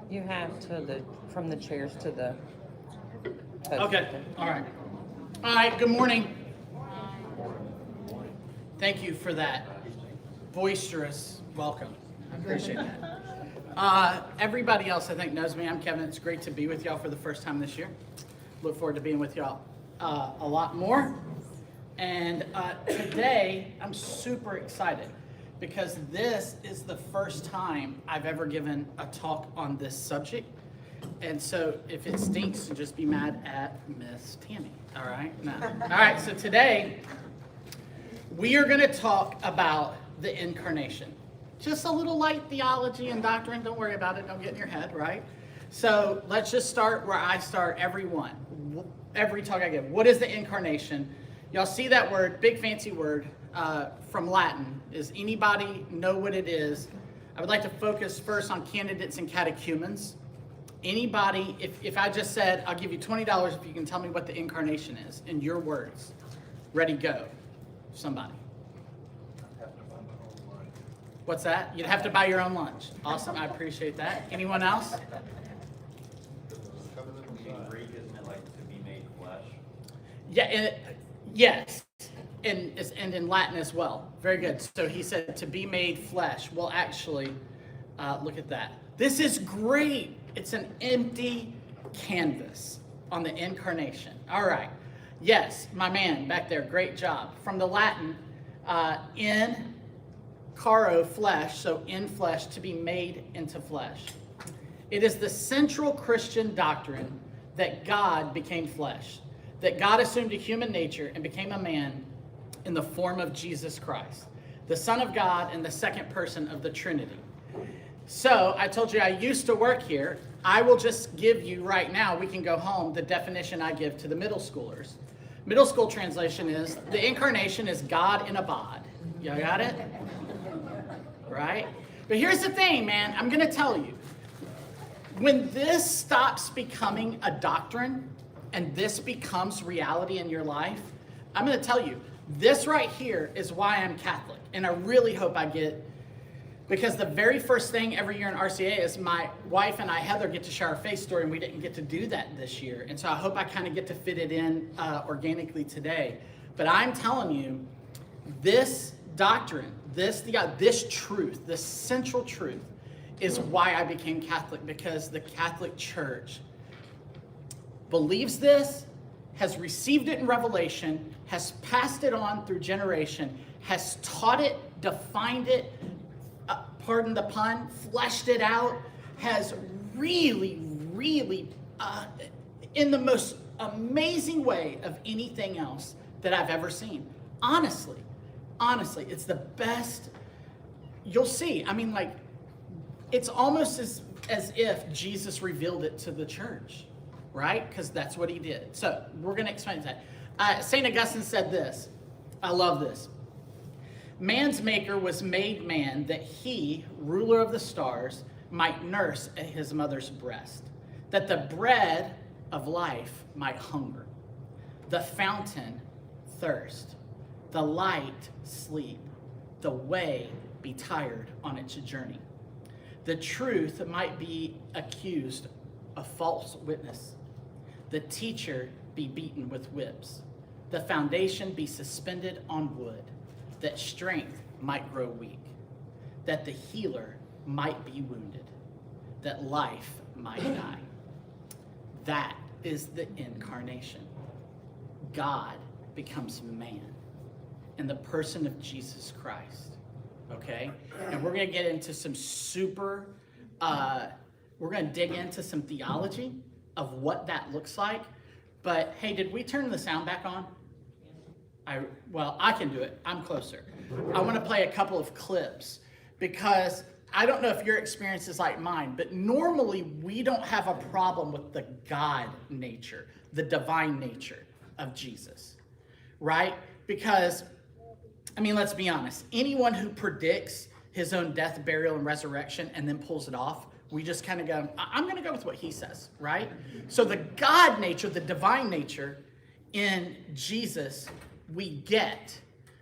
You have from the chairs to the post. Okay, all right. All right, good morning. Thank you for that boisterous welcome. I appreciate that. Everybody else I think knows me. I'm Kevin. It's great to be with y'all for the first time this year. Look forward to being with y'all a lot more. And today I'm super excited because this is the first time I've ever given a talk on this subject. And so if it stinks, just be mad at Miss Tammy. All right? No. All right, so today we are going to talk about the incarnation. Just a little light theology and doctrine. Don't worry about it. Don't get in your head, right? So let's just start where I start every talk I give. What is the incarnation? Y'all see that word, big fancy word from Latin. Does anybody know what it is? I would like to focus first on candidates and catechumens. Anybody, if I just said, I'll give you $20 if you can tell me what the incarnation is, in your words. Ready, go. Somebody. What's that? You'd have to buy your own lunch. Awesome, I appreciate that. Anyone else? In Greek, isn't it like to be made flesh? Yeah, yes, and in Latin as well. Very good. So he said to be made flesh. Well, actually, look at that. This is great. It's an empty canvas on the incarnation. All right. Yes, my man back there, great job. From the Latin, in caro, flesh, so in flesh, to be made into flesh. It is the central Christian doctrine that God became flesh, that God assumed a human nature and became a man in the form of Jesus Christ, the Son of God and the second person of the Trinity. So I told you I used to work here. I will just give you right now, we can go home, the definition I give to the middle schoolers. Middle school translation is, the incarnation is God in a bod. Y'all got it? Right? But here's the thing, man. I'm going to tell you. When this stops becoming a doctrine and this becomes reality in your life, I'm going to tell you, this right here is why I'm Catholic. And I really hope I get, because the very first thing every year in RCIA is my wife and I, Heather, get to share our faith story, and we didn't get to do that this year. And so I hope I kind of get to fit it in organically today. But I'm telling you, this doctrine, this truth, this central truth, is why I became Catholic, because the Catholic Church believes this, has received it in revelation, has passed it on through generation, has taught it, defined it, pardon the pun, fleshed it out, has really, in the most amazing way of anything else that I've ever seen. Honestly, it's the best. You'll see. I mean, like, it's almost as if Jesus revealed it to the church, right? Because that's what he did. So we're going to explain that. St. Augustine said this. I love this. Man's maker was made man that he, ruler of the stars, might nurse at his mother's breast, that the bread of life might hunger, the fountain thirst, the light sleep, the way be tired on its journey. The truth might be accused of false witness, the teacher be beaten with whips, the foundation be suspended on wood, that strength might grow weak, that the healer might be wounded, that life might die. That is the incarnation. God becomes man in the person of Jesus Christ, okay? And we're going to get into some we're going to dig into some theology of what that looks like. But hey, did we turn the sound back on? I can do it. I'm closer. I want to play a couple of clips because I don't know if your experience is like mine, but normally we don't have a problem with the God nature, the divine nature of Jesus, right? Because, I mean, let's be honest. Anyone who predicts his own death, burial, and resurrection and then pulls it off, we just kind of go, I'm going to go with what he says, right? So the God nature, the divine nature in Jesus, we get.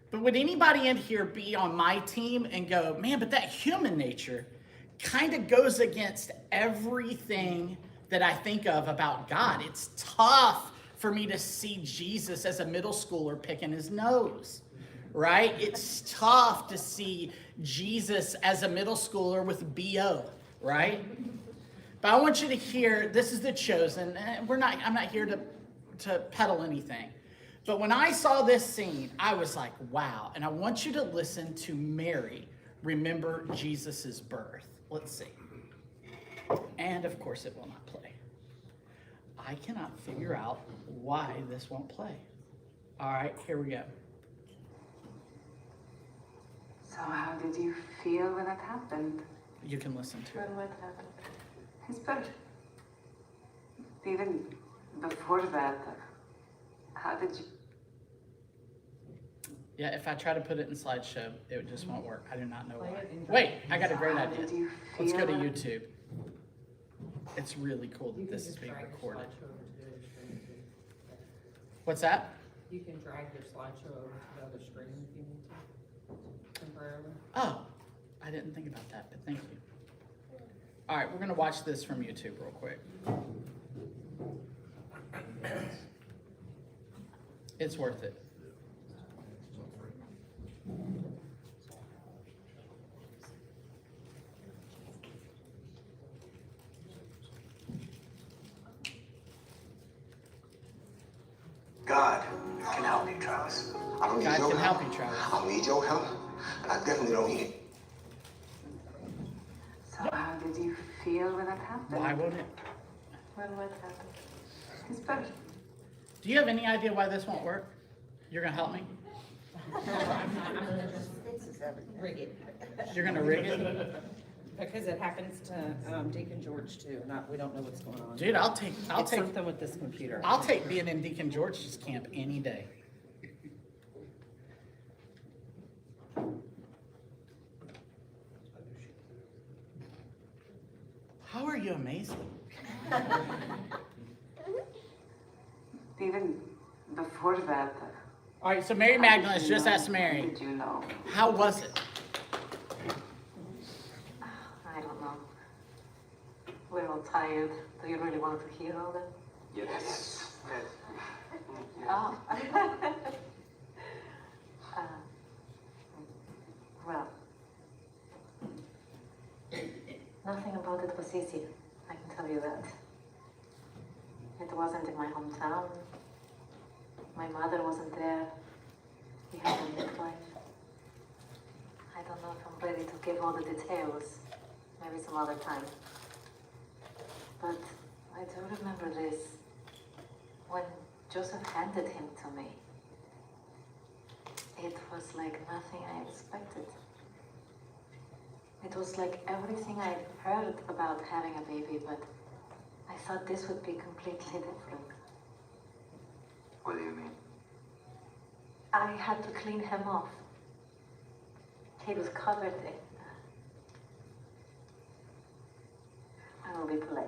But would anybody in here be on my team and go, man, but that human nature kind of goes against everything that I think of about God. It's tough for me to see Jesus as a middle schooler picking his nose, right? It's tough to see Jesus as a middle schooler with BO, right? But I want you to hear, this is The Chosen. I'm not here to peddle anything. But when I saw this scene, I was like, wow. And I want you to listen to Mary remember Jesus' birth. Let's see. And of course it will not play. I cannot figure out why this won't play. All right, here we go. So how did you feel when it happened? You can listen to it. When what happened? His birth. Even before that, how did you... Yeah, if I try to put it in slideshow, it just won't work. I do not know why. Wait, I got a great How idea. did you Let's go to feel? YouTube. It's really cool that this is being recorded. What's that? You can drag your slideshow over to the other screen if you need to, temporarily. Oh, I didn't think about that, but thank you. All right, we're going to watch this from YouTube real quick. It's worth it. God can help you, Travis. I don't need God your can help help. you, Travis. I don't need your help, and I definitely don't need it. So how did you feel when it happened? Why won't it? When what happened? His birth. Do you have any idea why this won't work? You're going to help me? Rig it. You're going to rig it? Because it happens to Deacon George too. We don't know what's going on. Dude, I'll take something with this computer. I'll take being in Deacon George's camp any day. How are you amazing? Even before that, All right, so Mary Magdalene just asked Mary, did you know? how was it? I don't know. We're all tired. Do you really want to hear all that? Yes. Oh. uh, well, nothing about it was easy. I can tell you that. It wasn't in my hometown. My mother wasn't there. We had a midwife. I don't know if I'm ready to give all the details. Maybe some other time. But I do remember this. When Joseph handed him to me, it was like nothing I expected. It was like everything I'd heard about having a baby, but I thought this would be completely different. What do you mean? I had to clean him off. He was covered in... I will be polite.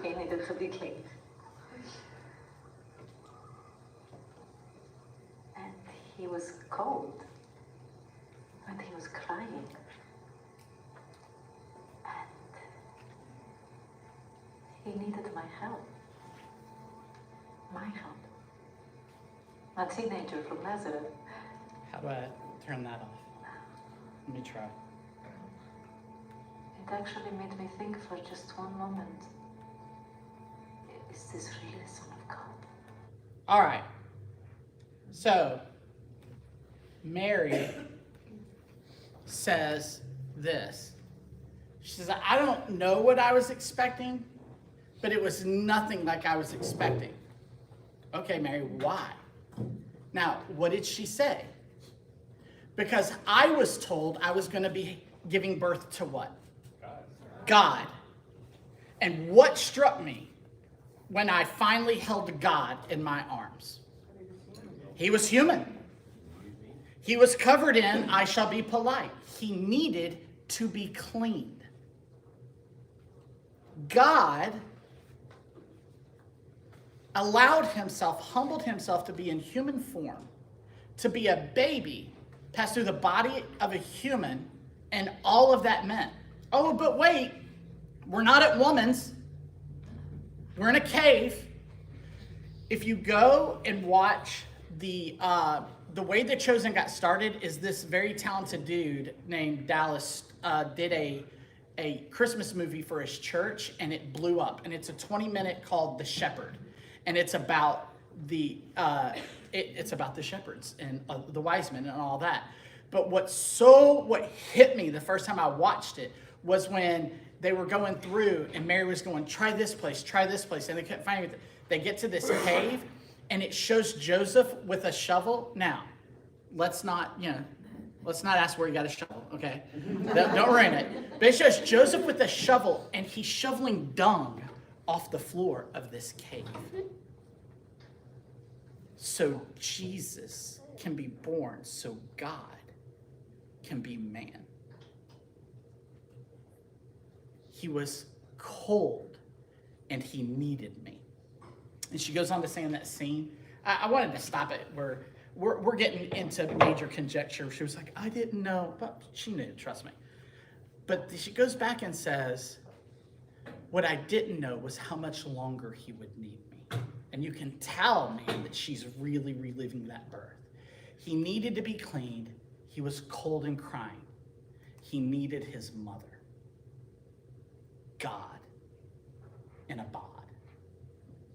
He needed to be cleaned. And he was cold. And he was crying. And he needed my help. My help. A teenager from Nazareth. How do I turn that off? Let me try. It actually made me think for just one moment. Is this really the Son of God? All right. So, Mary says this. She says, I don't know what I was expecting, but it was nothing like I was expecting. Okay, Mary, why? Now, what did she say? Because I was told I was going to be giving birth to what? God. And what struck me when I finally held God in my arms? He was human. He was covered in, I shall be polite. He needed to be cleaned. God allowed himself, humbled himself to be in human form, to be a baby, pass through the body of a human, and all of that meant. Oh, but wait, we're not at woman's. We're in a cave. If you go and watch the way The Chosen got started is this very talented dude named Dallas did a Christmas movie for his church, and it blew up. And it's a 20-minute called The Shepherd, and it's about it's about the shepherds and the wise men and all that. But what hit me the first time I watched it was when they were going through and Mary was going, try this place, and they couldn't find it. They get to this cave and it shows Joseph with a shovel. Now, let's not ask where he got a shovel, okay? Don't ruin it. But it shows Joseph with a shovel and he's shoveling dung off the floor of this cave. So Jesus can be born, so God can be man. He was cold and he needed me. And she goes on to say in that scene, I wanted to stop it where we're getting into major conjecture. She was like, I didn't know, but she knew, trust me. But she goes back and says, what I didn't know was how much longer he would need me. And you can tell, man, that she's really reliving that birth. He needed to be cleaned. He was cold and crying. He needed his mother, God, in a bod.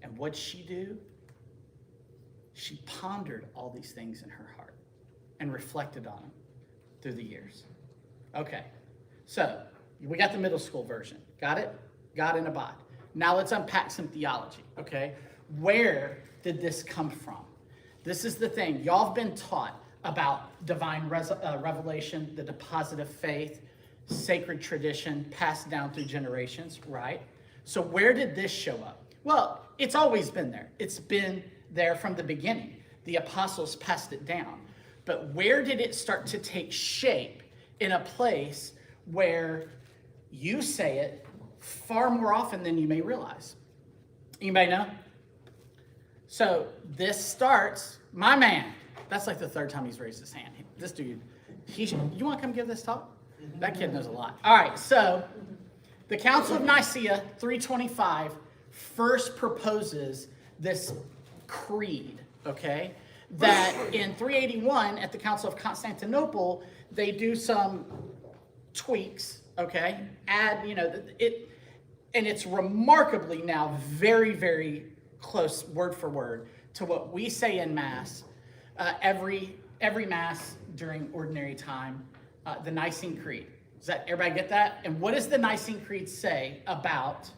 And what'd she do? She pondered all these things in her heart and reflected on them through the years. Okay, so we got the middle school version. Got it? God in a bod. Now let's unpack some theology, okay? Where did this come from? This is the thing. Y'all have been taught about divine revelation, the deposit of faith, sacred tradition passed down through generations, right? So where did this show up? Well, it's always been there. It's been there from the beginning. The apostles passed it down. But where did it start to take shape in a place where you say it far more often than you may realize? Anybody know? So this starts, my man, that's like the third time he's raised his hand. This dude, you want to come give this talk? That kid knows a lot. All right, so the Council of Nicaea, 325, first proposes this creed, okay? That in 381 at the Council of Constantinople, they do some tweaks, okay? Add, and it's remarkably now very, very close word for word to what we say in Mass, every Mass during ordinary time, the Nicene Creed. Does that everybody get that? And what does the Nicene Creed say about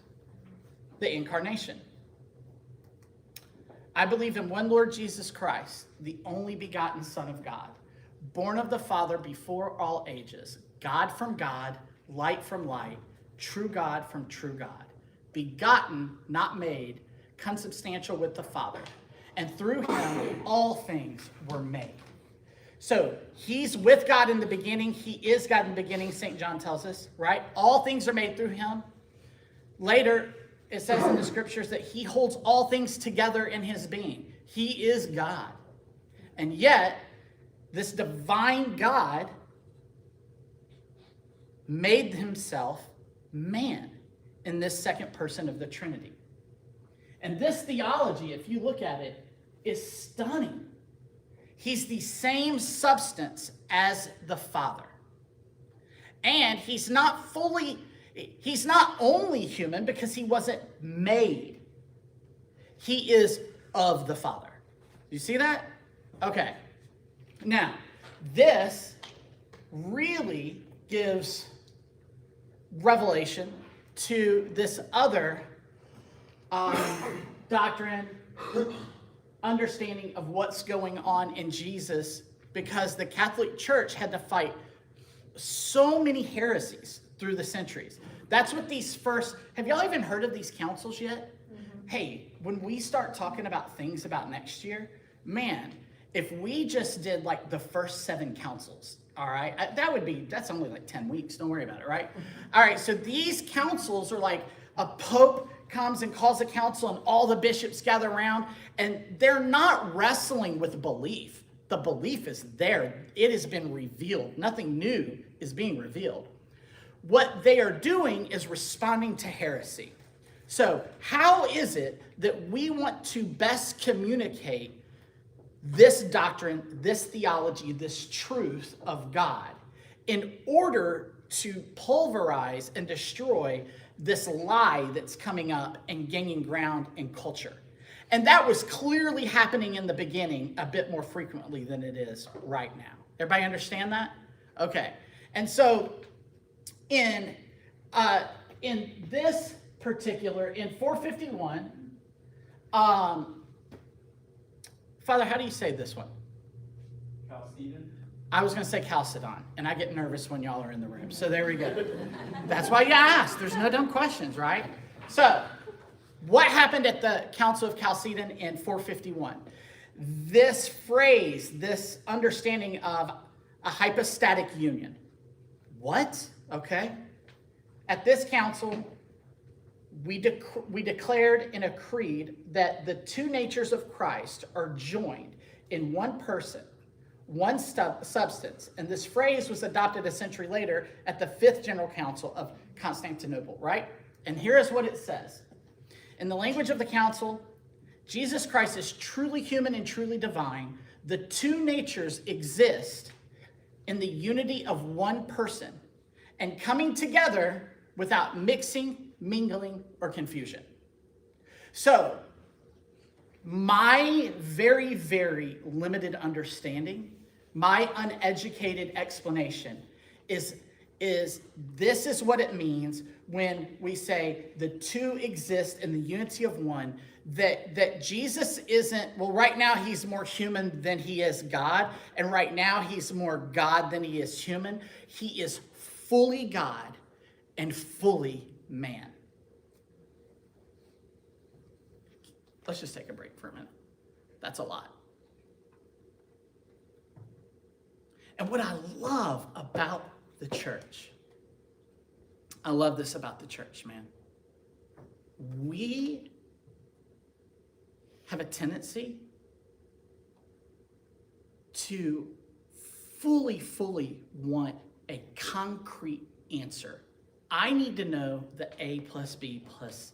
the Incarnation? I believe in one Lord Jesus Christ, the only begotten Son of God, born of the Father before all ages, God from God, light from light, true God from true God, begotten, not made, consubstantial with the Father, and through him all things were made. So he's with God in the beginning. He is God in the beginning, St. John tells us, right? All things are made through him. Later, it says in the scriptures that he holds all things together in his being. He is God. And yet, this divine God made himself man in this second person of the Trinity. And this theology, if you look at it, is stunning. He's the same substance as the Father. And he's not only human because he wasn't made. He is of the Father. You see that? Okay. Now, this really gives revelation to this other doctrine, understanding of what's going on in Jesus, because the Catholic Church had to fight so many heresies through the centuries. That's what these first, have y'all even heard of these councils yet? Mm-hmm. Hey, when we start talking about things about next year, man, if we just did like the first 7 councils, all right, that's only like 10 weeks, don't worry about it, right? All right, so these councils are like a pope comes and calls a council and all the bishops gather around, and they're not wrestling with belief. The belief is there. It has been revealed. Nothing new is being revealed. what they are doing is responding to heresy. So how is it that we want to best communicate this doctrine, this theology, this truth of God in order to pulverize and destroy this lie that's coming up and gaining ground in culture? And that was clearly happening in the beginning a bit more frequently than it is right now. Everybody understand that? Okay. And so in this particular, in 451, Father, how do you say this one? Chalcedon? I was going to say Chalcedon, and I get nervous when y'all are in the room. So there we go. That's why you ask. There's no dumb questions, right? So what happened at the Council of Chalcedon in 451? This phrase, this understanding of a hypostatic union. What? Okay. At this council, we declared in a creed that the two natures of Christ are joined in one person, one substance. And this phrase was adopted a century later at the Fifth General Council of Constantinople, right? And here is what it says. In the language of the council, Jesus Christ is truly human and truly divine. The two natures exist in the unity of one person and coming together without mixing, mingling, or confusion. So, my very, very limited understanding, my uneducated explanation is this is what it means when we say the two exist in the unity of one, that Jesus isn't, well, right now he's more human than he is God, and right now he's more God than he is human. He is fully God and fully man. Let's just take a break for a minute. That's a lot. And what I love about the church, I love this about the church, man. We have a tendency to fully want a concrete answer. I need to know that A plus B plus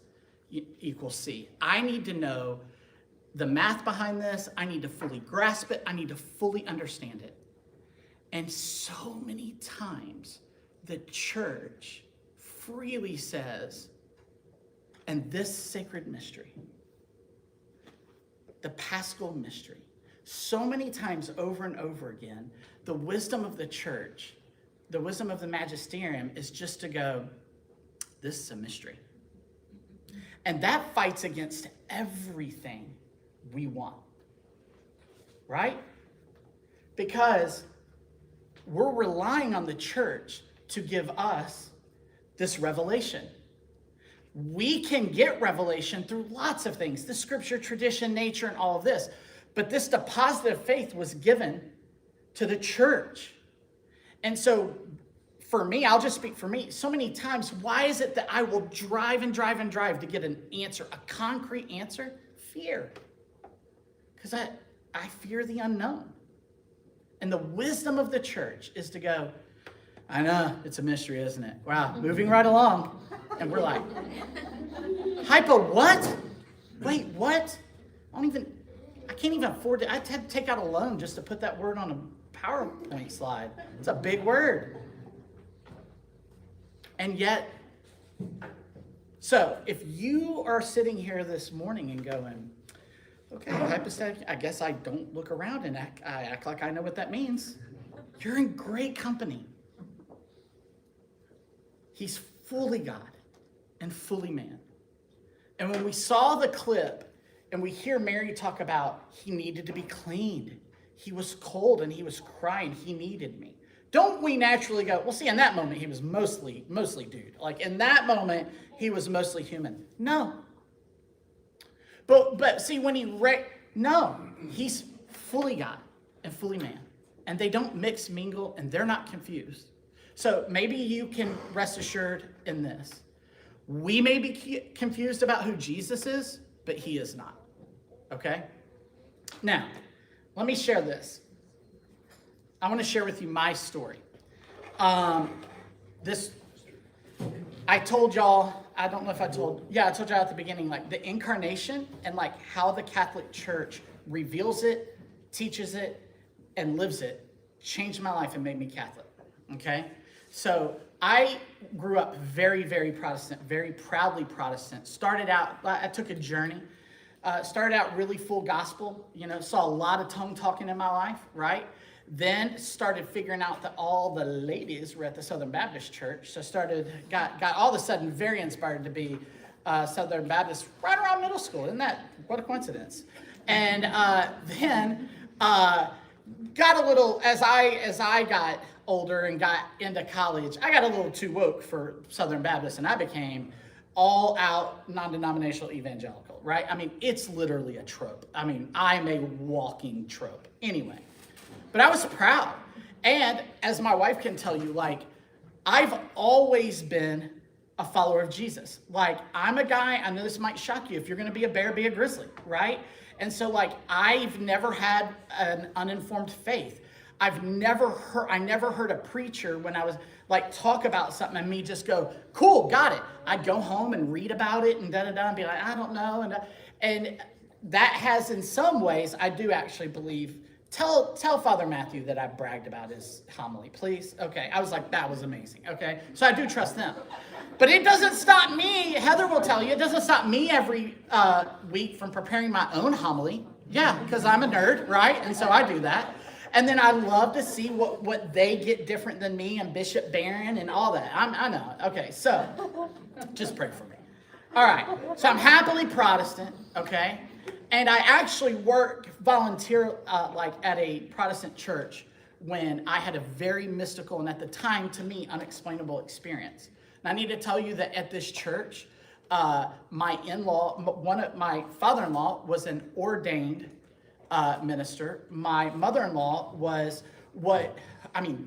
equals C. I need to know the math behind this. I need to fully grasp it. I need to fully understand it. And so many times the church freely says, and this sacred mystery, the Paschal mystery, so many times over and over again, the wisdom of the church, the wisdom of the magisterium is just to go, this is a mystery. And that fights against everything we want, right? Because we're relying on the church to give us this revelation. We can get revelation through lots of things, the scripture, tradition, nature, and all of this. But this deposit of faith was given to the church. And so for me, I'll just speak for me, so many times, why is it that I will drive to get an answer, a concrete answer? Fear. Because I fear the unknown. And the wisdom of the church is to go, I know, it's a mystery, isn't it? Wow, moving right along. And we're like, hypo what? Wait, what? I can't even afford it. I had to take out a loan just to put that word on a PowerPoint slide. It's a big word. And yet, so if you are sitting here this morning and going, okay, hypostatic, I guess I don't look around and I act like I know what that means. You're in great company. He's fully God and fully man. And when we saw the clip and we hear Mary talk about he needed to be cleaned, he was cold and he was crying, he needed me. Don't we naturally go, well, see, in that moment, he was mostly dude. Like, in that moment, he was mostly human. No. But see, when no, he's fully God and fully man. And they don't mix, mingle, and they're not confused. So maybe you can rest assured in this. We may be confused about who Jesus is, but he is not. Okay? Now, let me share this. I want to share with you my story. I told y'all, I don't know if I told y'all at the beginning, like the incarnation and like how the Catholic Church reveals it, teaches it, and lives it changed my life and made me Catholic, okay? So I grew up very, very Protestant, very proudly Protestant. Started out, I took a journey. Started out really full gospel, saw a lot of tongue talking in my life, right? Then started figuring out that all the ladies were at the Southern Baptist Church. So got all of a sudden very inspired to be Southern Baptist right around middle school. Isn't that, what a coincidence. And then got a little, as I got older and got into college, I got a little too woke for Southern Baptist, and I became all out non-denominational evangelical, right? I mean, it's literally a trope. I mean, I'm a walking trope. Anyway, but I was proud. And as my wife can tell you, like, I've always been a follower of Jesus. Like, I'm a guy, I know this might shock you, if you're gonna be a bear, be a grizzly, right? And so, like, I've never had an uninformed faith. I never heard a preacher when I was like talk about something and me just go, cool, got it. I'd go home and read about it and and be like, I don't know. And that has, in some ways, I do actually believe, tell Father Matthew that I bragged about his homily, please. Okay, I was like, that was amazing, okay? So I do trust them. But it doesn't stop me, Heather will tell you, it doesn't stop me every week from preparing my own homily. Yeah, because I'm a nerd, right? And so I do that. And then I love to see what they get different than me and Bishop Barron and all that. I know. Okay, so just pray for me. All right, so I'm happily Protestant, okay? And I actually volunteer like at a Protestant church when I had a very mystical and at the time, to me, unexplainable experience. And I need to tell you that at this church, my father-in-law was an ordained minister. My mother-in-law was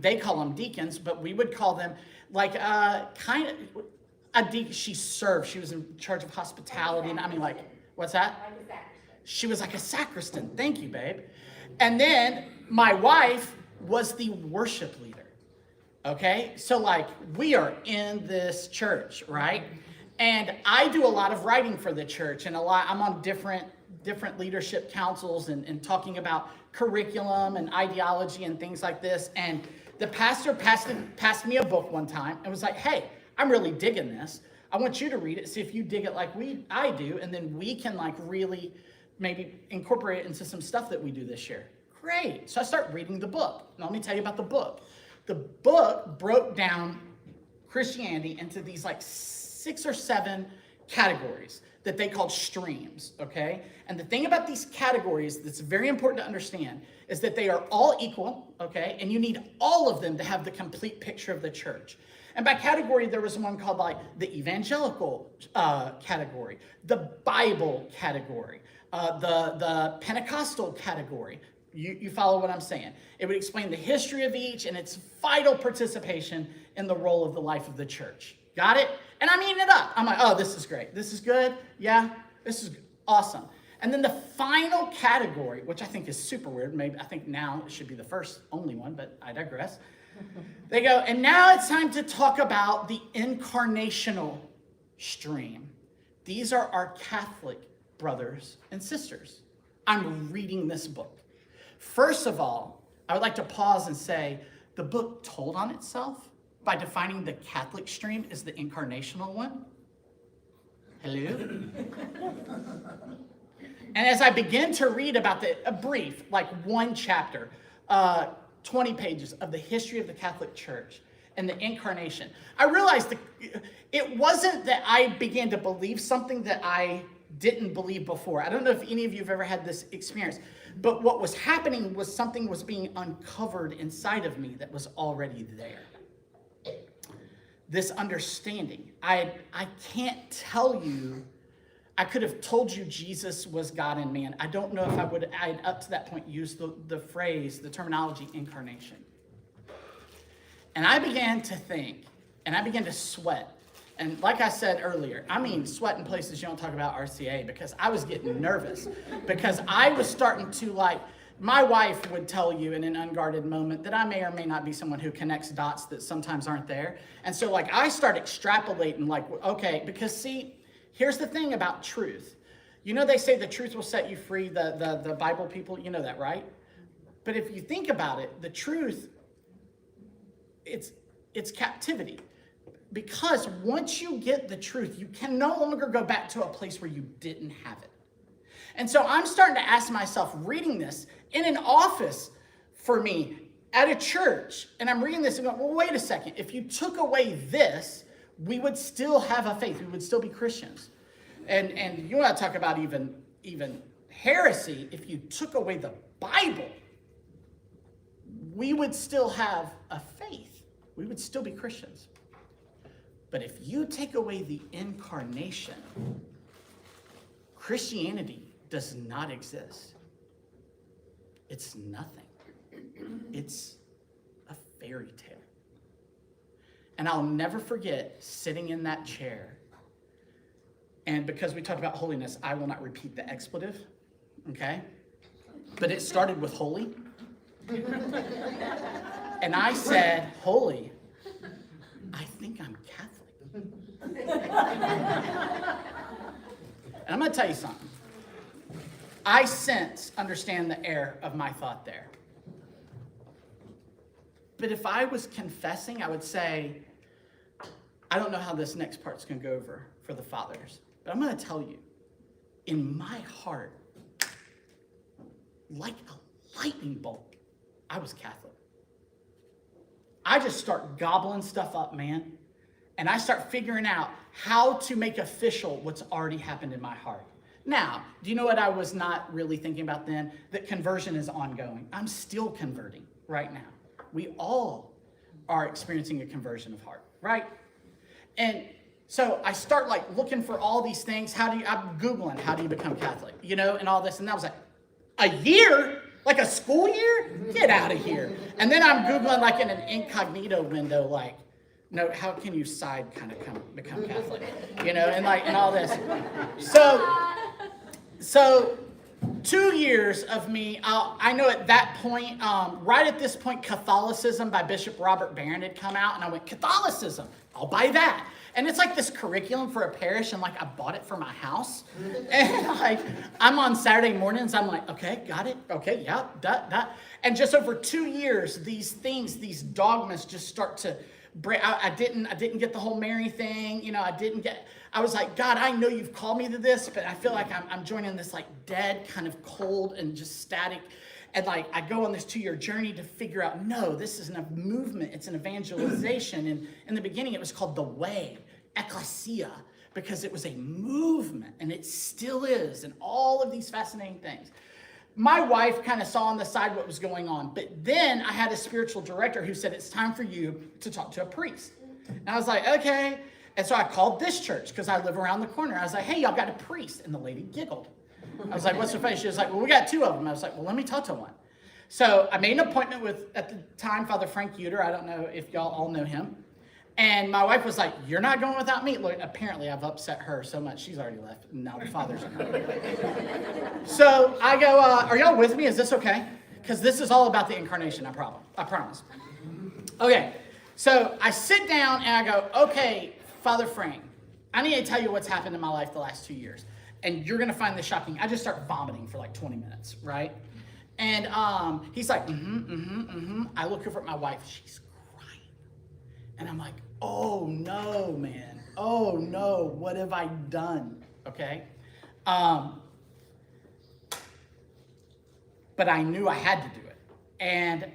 they call them deacons, but we would call them like kind of a deacon. She served. She was in charge of hospitality. And what's that? She was like a sacristan. Thank you, babe. And then my wife was the worship leader. Okay? So like we are in this church, right? And I do a lot of writing for the church and I'm on different leadership councils and talking about curriculum and ideology and things like this. And the pastor passed me a book one time and was like, hey, I'm really digging this. I want you to read it, see if you dig it like I do, and then we can like really maybe incorporate it into some stuff that we do this year. Great. So I start reading the book. Now let me tell you about the book. The book broke down Christianity into these like 6 or 7 categories that they called streams, okay? And the thing about these categories that's very important to understand is that they are all equal, okay? And you need all of them to have the complete picture of the church. And by category, there was one called like the evangelical category, the Bible category, the Pentecostal category. You follow what I'm saying? It would explain the history of each and its vital participation in the role of the life of the church. Got it? And I'm eating it up. I'm like, oh, this is great. This is good. Yeah, this is awesome. And then the final category, which I think is super weird. Maybe I think now it should be the first, only one, but I digress. They go, and now it's time to talk about the incarnational stream. These are our Catholic brothers and sisters. I'm reading this book. First of all, I would like to pause and say the book told on itself by defining the Catholic stream as the incarnational one. Hello? And as I begin to read about a brief, like one chapter, 20 pages of the history of the Catholic Church and the incarnation, I realized it wasn't that I began to believe something that I didn't believe before. I don't know if any of you have ever had this experience, but what was happening was something was being uncovered inside of me that was already there. This understanding. I can't tell you, I could have told you Jesus was God and man. I don't know if I'd up to that point used the phrase, the terminology incarnation. And I began to think, and I began to sweat. And like I said earlier, I mean sweat in places you don't talk about RCIA, because I was getting nervous. Because I was starting to like my wife would tell you in an unguarded moment that I may or may not be someone who connects dots that sometimes aren't there. And so like I start extrapolating like, okay, because see, here's the thing about truth. You know, they say the truth will set you free, the Bible people, you know that, right? But if you think about it, the truth, it's captivity. Because once you get the truth, you can no longer go back to a place where you didn't have it. And so I'm starting to ask myself, reading this in an office for me at a church, and I'm reading this and going, well, wait a second. If you took away this, we would still have a faith. We would still be Christians. And you want to talk about even heresy. If you took away the Bible, we would still have a faith. We would still be Christians. But if you take away the incarnation, Christianity does not exist. It's nothing. It's a fairy tale. And I'll never forget sitting in that chair. And because we talked about holiness, I will not repeat the expletive, okay? But it started with holy. And I said, holy, I think I'm Catholic. And I'm going to tell you something. I understand the error of my thought there. But if I was confessing, I would say, I don't know how this next part's going to go over for the fathers. But I'm going to tell you, in my heart, like a lightning bolt, I was Catholic. I just start gobbling stuff up, man. And I start figuring out how to make official what's already happened in my heart. Now, do you know what I was not really thinking about then? That conversion is ongoing. I'm still converting right now. We all are experiencing a conversion of heart, right? And so I start like looking for all these things. I'm Googling, how do you become Catholic? You know, and all this. And I was like, a year? Like a school year? Get out of here. And then I'm Googling like in an incognito window, like, no, how can you become Catholic? You know, and like, and all this. So 2 years of me, I know at that point, right at this point, Catholicism by Bishop Robert Barron had come out, and I went, Catholicism, I'll buy that. And it's like this curriculum for a parish, and like I bought it for my house. And like I'm on Saturday mornings, I'm like, okay, got it, okay, yeah, And just over 2 years, these things, these dogmas just start to break. I didn't get the whole Mary thing, you know, I was like, God, I know you've called me to this, but I feel like I'm joining this like dead, kind of cold and just static. And like, I go on this 2-year journey to figure out, no, this isn't a movement, it's an evangelization. And in the beginning, it was called the Way, Ecclesia, because it was a movement, and it still is, and all of these fascinating things. My wife kind of saw on the side what was going on, but then I had a spiritual director who said, it's time for you to talk to a priest. And I was like, okay. And so I called this church because I live around the corner. I was like, hey, y'all got a priest? And the lady giggled. I was like, what's so funny? She was like, well, we got 2 of them. I was like, well, let me talk to one. So I made an appointment with, at the time, Father Frank Uter. I don't know if y'all all know him. And my wife was like, you're not going without me? Look, apparently I've upset her so much. She's already left. And now the fathers are coming. So I go, are y'all with me? Is this okay? Because this is all about the incarnation, I promise. Okay, so I sit down and I go, okay, Father Frank, I need to tell you what's happened in my life the last 2 years. And you're going to find this shocking. I just start vomiting for like 20 minutes, right? And he's like, I look over at my wife. She's crying. And I'm like, oh, no, man. Oh, no. What have I done? Okay? But I knew I had to do it. And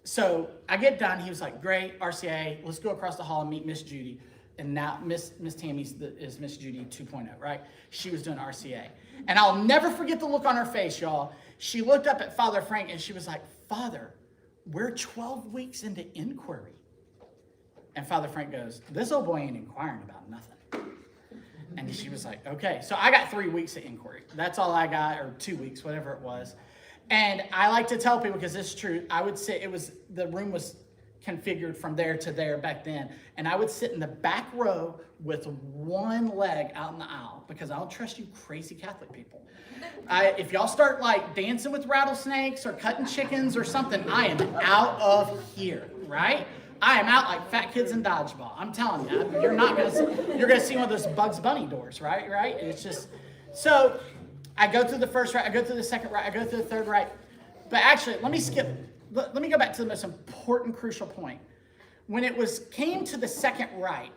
so I get done. He was like, great, RCIA. Let's go across the hall and meet Miss Judy. And now Miss Tammy is Miss Judy 2.0, right? She was doing RCA. And I'll never forget the look on her face, y'all. She looked up at Father Frank and she was like, Father, we're 12 weeks into inquiry. And Father Frank goes, this old boy ain't inquiring about nothing. And she was like, okay. So I got 3 weeks of inquiry. That's all I got, or 2 weeks, whatever it was. And I like to tell people, because it's true, I would say the room was configured from there to there back then. And I would sit in the back row with one leg out in the aisle because I don't trust you crazy Catholic people. If y'all start like dancing with rattlesnakes or cutting chickens or something, I am out of here, right? I am out like fat kids in dodgeball. I'm telling you, you're gonna see one of those Bugs Bunny doors, right? Right? It's just, so I go through the first rite, I go through the second rite, I go through the third rite. But actually, let me go back to the most important, crucial point. When it came to the second rite,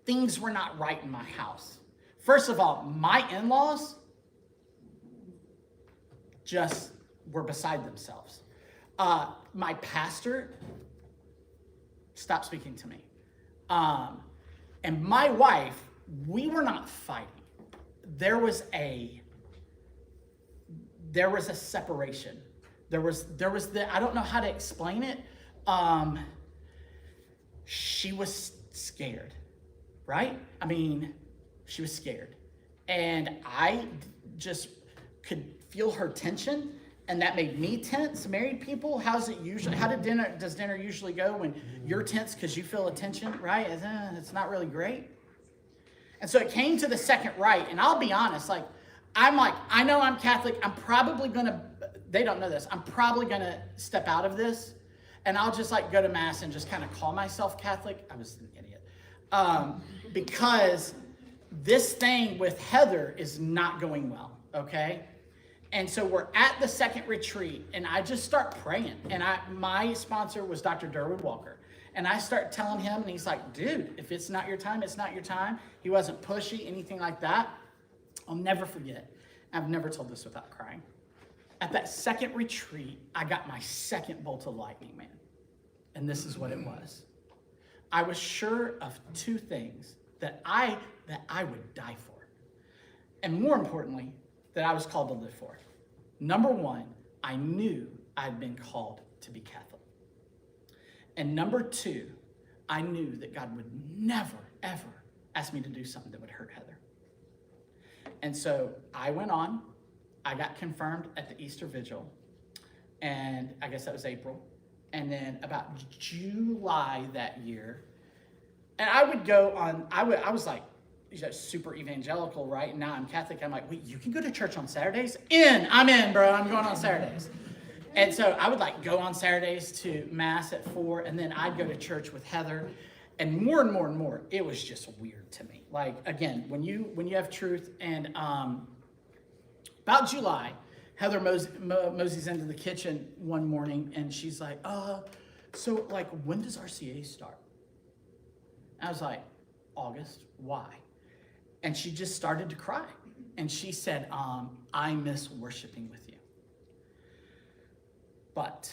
things were not right in my house. First of all, my in-laws just were beside themselves. My pastor stopped speaking to me. And my wife, we were not fighting. There was a separation. There was I don't know how to explain it. She was scared, right? I mean, she was scared. And I just could feel her tension, and that made me tense. Married people, how does dinner usually go when you're tense because you feel a tension, right? It's not really great. And so it came to the second rite, and I'll be honest, I know I'm Catholic. I'm probably gonna, they don't know this, I'm probably gonna step out of this, and I'll just go to Mass and just kind of call myself Catholic. I was an idiot. Because this thing with Heather is not going well, okay? And so we're at the second retreat, and I just start praying. And my sponsor was Dr. Durwood Walker. And I start telling him, and he's like, dude, if it's not your time, it's not your time. He wasn't pushy, anything like that. I'll never forget. I've never told this without crying. At that second retreat, I got my second bolt of lightning, man. And this is what it was. I was sure of two things that I would die for. And more importantly, that I was called to live for. Number one, I knew I'd been called to be Catholic. And number two, I knew that God would never, ever ask me to do something that would hurt Heather. And so I went on, I got confirmed at the Easter Vigil, and I guess that was April. And then about July that year, and I would go on, I was like, super evangelical, right? And now I'm Catholic. I'm like, wait, you can go to church on Saturdays? I'm in, bro. I'm going on Saturdays. And so I would go on Saturdays to Mass at 4, and then I'd go to church with Heather. And more and more and more, it was just weird to me. Again, when you have truth, and about July, Heather moseys into the kitchen one morning, and she's like, so when does RCIA start? I was like, August. Why? And she just started to cry. And she said, I miss worshiping with you. But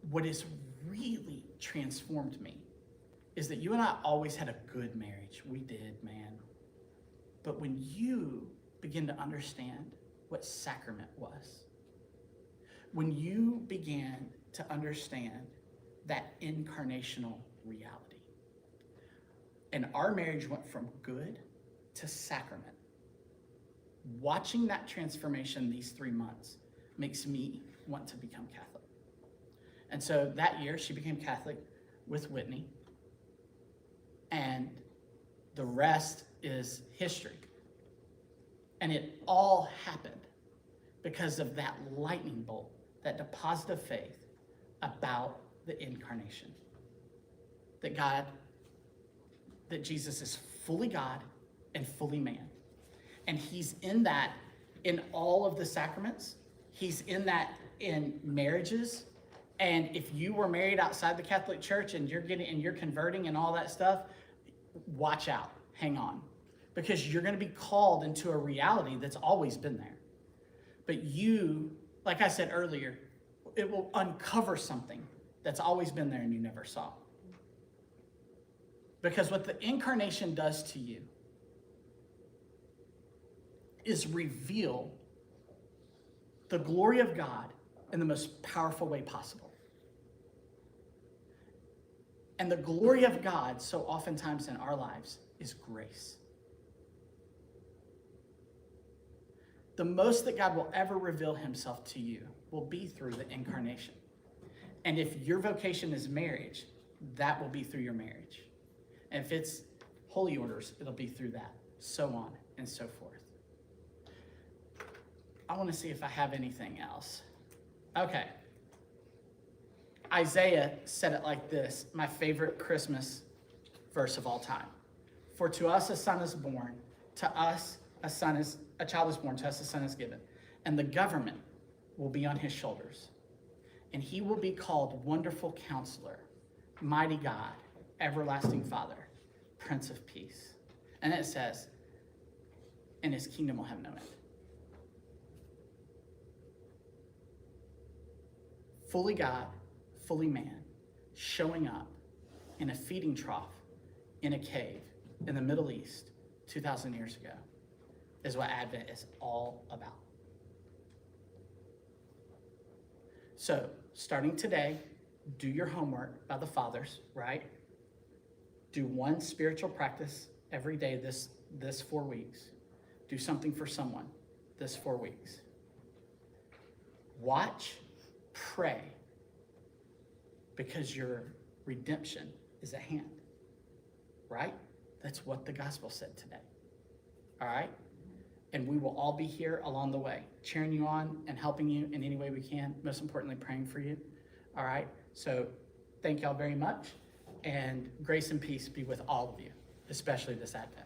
what has really transformed me is that you and I always had a good marriage. We did, man. But when you begin to understand what sacrament was, when you began to understand that incarnational reality, and our marriage went from good to sacrament. Watching that transformation these 3 months makes me want to become Catholic. And so that year, she became Catholic with Whitney. And the rest is history. And it all happened because of that lightning bolt, that deposit of faith about the incarnation. That Jesus is fully God and fully man. And he's in that in all of the sacraments. He's in that in marriages. And if you were married outside the Catholic Church and you're converting and all that stuff, watch out, hang on. Because you're going to be called into a reality that's always been there. But you, like I said earlier, it will uncover something that's always been there and you never saw. Because what the incarnation does to you is reveal the glory of God in the most powerful way possible. And the glory of God, so oftentimes in our lives, is grace. The most that God will ever reveal himself to you will be through the incarnation. And if your vocation is marriage, that will be through your marriage. And if it's holy orders, it'll be through that, so on and so forth. I want to see if I have anything else. Okay. Isaiah said it like this, my favorite Christmas verse of all time. For to us a son is born, to us a child is born, to us a son is given, and the government will be on his shoulders. And he will be called Wonderful Counselor, Mighty God, Everlasting Father, Prince of Peace. And it says, and his kingdom will have no end. Fully God, fully man, showing up in a feeding trough in a cave in the Middle East 2,000 years ago is what Advent is all about. So, starting today, do your homework by the fathers, right? Do one spiritual practice every day this 4 weeks. Do something for someone this 4 weeks. Watch, pray, because your redemption is at hand, right? That's what the gospel said today, all right? And we will all be here along the way, cheering you on and helping you in any way we can, most importantly, praying for you, all right? So thank y'all very much, and grace and peace be with all of you, especially this Advent.